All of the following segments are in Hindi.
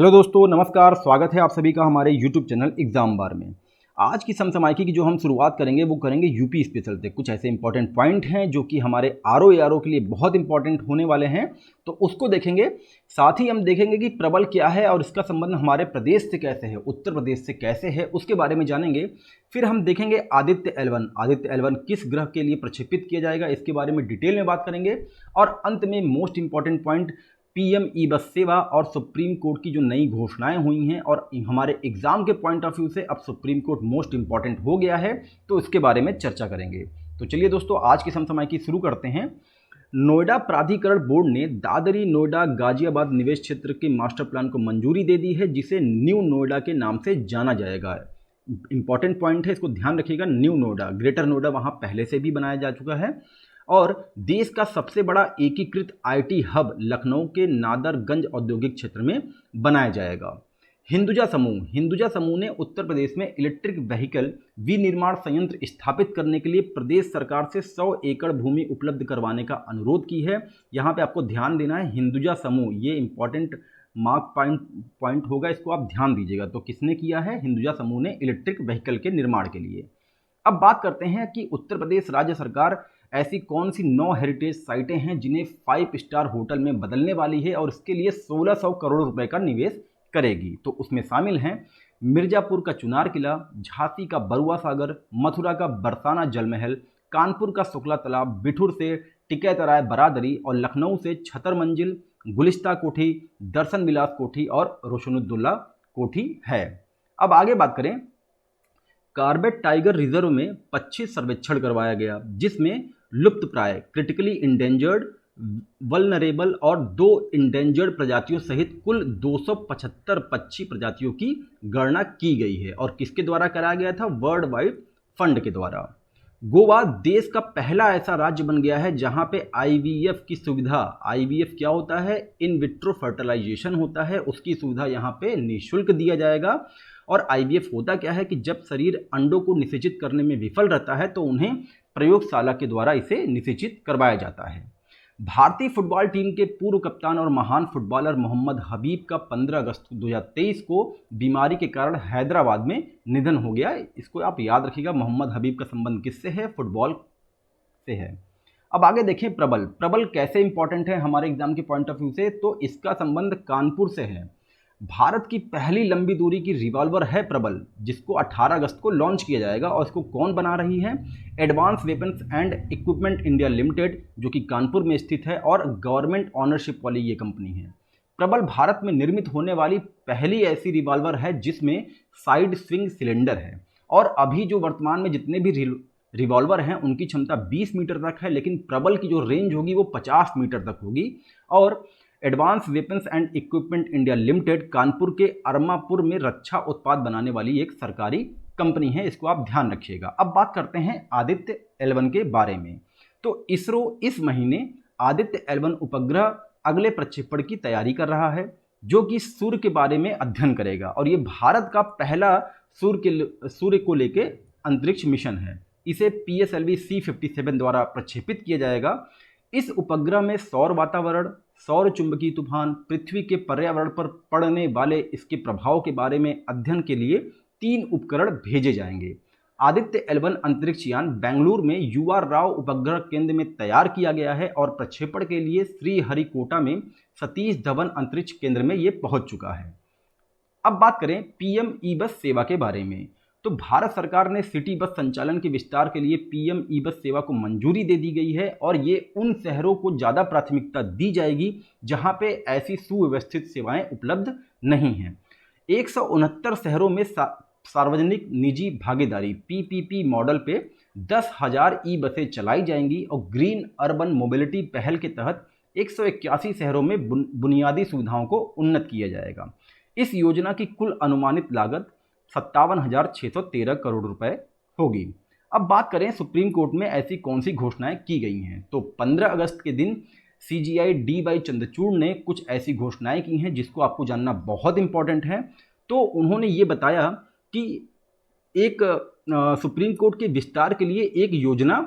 हेलो दोस्तों, नमस्कार। स्वागत है आप सभी का हमारे यूट्यूब चैनल एग्जाम बार में। आज की समसामयिकी की जो हम शुरुआत करेंगे वो करेंगे यूपी स्पेशल से। कुछ ऐसे इंपॉर्टेंट पॉइंट हैं जो कि हमारे आरओ एआरओ के लिए बहुत इंपॉर्टेंट होने वाले हैं, तो उसको देखेंगे। साथ ही हम देखेंगे कि प्रबल क्या है और इसका संबंध हमारे प्रदेश से कैसे है, उत्तर प्रदेश से कैसे है, उसके बारे में जानेंगे। फिर हम देखेंगे आदित्य L1। आदित्य L1 किस ग्रह के लिए प्रक्षेपित किया जाएगा, इसके बारे में डिटेल में बात करेंगे। और अंत में मोस्ट इंपॉर्टेंट पॉइंट, पीएम ई बस सेवा और सुप्रीम कोर्ट की जो नई घोषणाएं हुई हैं और हमारे एग्जाम के पॉइंट ऑफ व्यू से अब सुप्रीम कोर्ट मोस्ट इंपॉर्टेंट हो गया है, तो इसके बारे में चर्चा करेंगे। तो चलिए दोस्तों, आज की समसामयिकी शुरू करते हैं। नोएडा प्राधिकरण बोर्ड ने दादरी नोएडा गाजियाबाद निवेश क्षेत्र के मास्टर प्लान को मंजूरी दे दी है, जिसे न्यू नोएडा के नाम से जाना जाएगा। इंपॉर्टेंट पॉइंट है, इसको ध्यान रखिएगा। न्यू नोएडा, ग्रेटर नोएडा वहाँ पहले से भी बनाया जा चुका है। और देश का सबसे बड़ा एकीकृत आईटी हब लखनऊ के नादरगंज औद्योगिक क्षेत्र में बनाया जाएगा। हिंदुजा समूह ने उत्तर प्रदेश में इलेक्ट्रिक व्हीकल विनिर्माण संयंत्र स्थापित करने के लिए प्रदेश सरकार से 100 एकड़ भूमि उपलब्ध करवाने का अनुरोध की है। यहाँ पे आपको ध्यान देना है, हिंदुजा समूह, ये इंपॉर्टेंट मार्क पॉइंट होगा, इसको आप ध्यान दीजिएगा। तो किसने किया है? हिंदुजा समूह ने इलेक्ट्रिक व्हीकल के निर्माण के लिए। अब बात करते हैं कि उत्तर प्रदेश राज्य सरकार ऐसी कौन सी 9 हेरिटेज साइटें हैं जिन्हें 5 स्टार होटल में बदलने वाली है और इसके लिए 1600 करोड़ रुपए का निवेश करेगी। तो उसमें शामिल हैं मिर्जापुर का चुनार किला, झांसी का बरुआ सागर, मथुरा का बरसाना जल महल, कानपुर का शुक्ला तालाब, बिठूर से टिकैतराय बरादरी और लखनऊ से छतर मंजिल, गुलिस्ता कोठी, दर्शन विलास कोठी और रोशनुद्दौला कोठी है। अब आगे बात करें, कॉर्बेट टाइगर रिजर्व में 25 सर्वेक्षण करवाया गया, जिसमें लुप्त प्राय, क्रिटिकली इंडेंजर्ड, वल्नरेबल और 2 इंडेंजर्ड प्रजातियों सहित कुल 275 पक्षी प्रजातियों की गणना की गई है। और किसके द्वारा कराया गया था? वर्ल्ड वाइड फंड के द्वारा। गोवा देश का पहला ऐसा राज्य बन गया है जहां पे आईवीएफ की सुविधा, आईवीएफ क्या होता है? इन विट्रो फर्टिलाइजेशन होता है, उसकी सुविधा यहाँ पे निःशुल्क दिया जाएगा। और आईवीएफ होता क्या है कि जब शरीर अंडों को निषेचित करने में विफल रहता है तो उन्हें प्रयोगशाला के द्वारा इसे निषेचित करवाया जाता है। भारतीय फुटबॉल टीम के पूर्व कप्तान और महान फुटबॉलर मोहम्मद हबीब का 15 अगस्त 2023 को बीमारी के कारण हैदराबाद में निधन हो गया। इसको आप याद रखिएगा, मोहम्मद हबीब का संबंध किससे है? फुटबॉल से है। अब आगे देखें, प्रबल कैसे इंपॉर्टेंट है हमारे एग्जाम के पॉइंट ऑफ व्यू से, तो इसका संबंध कानपुर से है। भारत की पहली लंबी दूरी की रिवॉल्वर है प्रबल, जिसको 18 अगस्त को लॉन्च किया जाएगा। और इसको कौन बना रही है? Advance weapons and equipment India limited, जो कि कानपुर में स्थित है और गवर्नमेंट ऑनरशिप वाली ये कंपनी है। प्रबल भारत में निर्मित होने वाली पहली ऐसी रिवॉल्वर है जिसमें साइड स्विंग सिलेंडर है। और अभी जो वर्तमान में जितने भी रिवॉल्वर हैं उनकी क्षमता 20 मीटर तक है, लेकिन प्रबल की जो रेंज होगी वो 50 मीटर तक होगी। और advance weapons and equipment India limited Kanpur के अरमापुर में रक्षा उत्पाद बनाने वाली एक सरकारी कंपनी है, इसको आप ध्यान रखिएगा। अब बात करते हैं आदित्य L1 के बारे में। तो इसरो इस महीने आदित्य L1 उपग्रह अगले प्रक्षेपण की तैयारी कर रहा है, जो कि सूर्य के बारे में अध्ययन करेगा। और ये भारत का पहला सूर्य को लेके अंतरिक्ष मिशन है। इसे PSLV C57 द्वारा प्रक्षेपित किया जाएगा। इस उपग्रह में सौर वातावरण, सौर चुंबकीय तूफान, पृथ्वी के पर्यावरण पर पड़ने वाले इसके प्रभाव के बारे में अध्ययन के लिए 3 उपकरण भेजे जाएंगे। आदित्य L1 अंतरिक्ष यान बेंगलुरु में UR राव उपग्रह केंद्र में तैयार किया गया है और प्रक्षेपण के लिए श्रीहरिकोटा में सतीश धवन अंतरिक्ष केंद्र में ये पहुंच चुका है। अब बात करें पीएम ई बस सेवा के बारे में, तो भारत सरकार ने सिटी बस संचालन के विस्तार के लिए पीएम ई बस सेवा को मंजूरी दे दी गई है। और ये उन शहरों को ज़्यादा प्राथमिकता दी जाएगी जहां पे ऐसी सुव्यवस्थित सेवाएं उपलब्ध नहीं हैं। 169 शहरों में सार्वजनिक निजी भागीदारी PPP मॉडल पे 10,000 ई बसें चलाई जाएंगी। और ग्रीन अर्बन मोबिलिटी पहल के तहत 181 शहरों में बुनियादी सुविधाओं को उन्नत किया जाएगा। इस योजना की कुल अनुमानित लागत 57,613 करोड़ रुपए होगी। अब बात करें सुप्रीम कोर्ट में ऐसी कौन सी घोषणाएं की गई हैं, तो 15 अगस्त के दिन CGI DY चंद्रचूड़ ने कुछ ऐसी घोषणाएं की हैं जिसको आपको जानना बहुत इंपॉर्टेंट है। तो उन्होंने ये बताया कि एक सुप्रीम कोर्ट के विस्तार के लिए एक योजना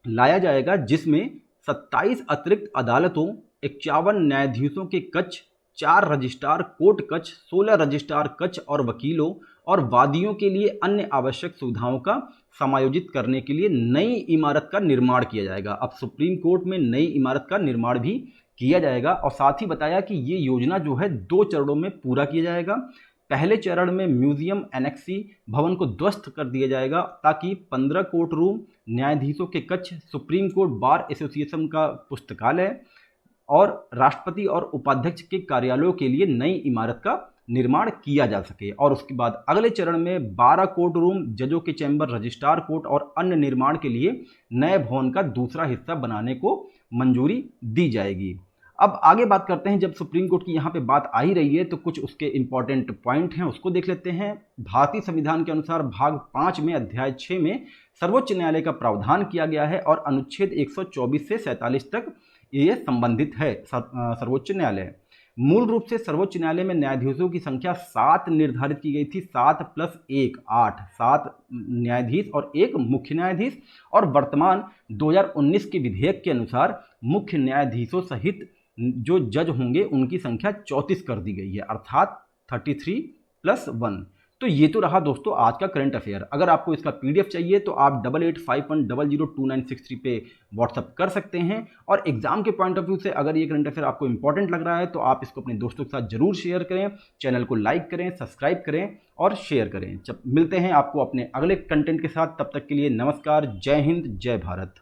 लाया जाएगा जिसमें 27 अतिरिक्त अदालतों, 51 न्यायाधीशों के कक्ष, 4 रजिस्ट्रार कोर्ट कक्ष, 16 रजिस्ट्रार कक्ष और वकीलों और वादियों के लिए अन्य आवश्यक सुविधाओं का समायोजित करने के लिए नई इमारत का निर्माण किया जाएगा। अब सुप्रीम कोर्ट में नई इमारत का निर्माण भी किया जाएगा और साथ ही बताया कि ये योजना जो है 2 चरणों में पूरा किया जाएगा। पहले चरण में म्यूजियम एनेक्सी भवन को ध्वस्त कर दिया जाएगा ताकि 15 कोर्ट रूम, न्यायाधीशों के कक्ष, सुप्रीम कोर्ट बार एसोसिएशन का पुस्तकालय और राष्ट्रपति और उपाध्यक्ष के कार्यालयों के लिए नई इमारत का निर्माण किया जा सके। और उसके बाद अगले चरण में 12 कोर्ट रूम, जजों के चैम्बर, रजिस्ट्रार कोर्ट और अन्य निर्माण के लिए नए भवन का दूसरा हिस्सा बनाने को मंजूरी दी जाएगी। अब आगे बात करते हैं, जब सुप्रीम कोर्ट की यहाँ पे बात आ ही रही है तो कुछ उसके इंपॉर्टेंट पॉइंट हैं, उसको देख लेते हैं। भारतीय संविधान के अनुसार भाग 5 में अध्याय 6 में सर्वोच्च न्यायालय का प्रावधान किया गया है और अनुच्छेद 124 से 47 तक ये संबंधित है। सर्वोच्च न्यायालय मूल रूप से सर्वोच्च न्यायालय में न्यायाधीशों की संख्या 7 निर्धारित की गई थी, 7 + 1 8, 7 न्यायाधीश और 1 मुख्य न्यायाधीश। और वर्तमान 2019 के विधेयक के अनुसार मुख्य न्यायाधीशों सहित जो जज होंगे उनकी संख्या 34 कर दी गई है, अर्थात 33 + 1। तो ये तो रहा दोस्तों आज का करंट अफेयर। अगर आपको इसका PDF चाहिए तो आप 8851002963 पे व्हाट्सअप कर सकते हैं। और एग्जाम के पॉइंट ऑफ व्यू से अगर ये करंट अफेयर आपको इंपॉर्टेंट लग रहा है तो आप इसको अपने दोस्तों के साथ जरूर शेयर करें, चैनल को लाइक करें, सब्सक्राइब करें और शेयर करें। जब मिलते हैं आपको अपने अगले कंटेंट के साथ, तब तक के लिए नमस्कार, जय हिंद, जय भारत।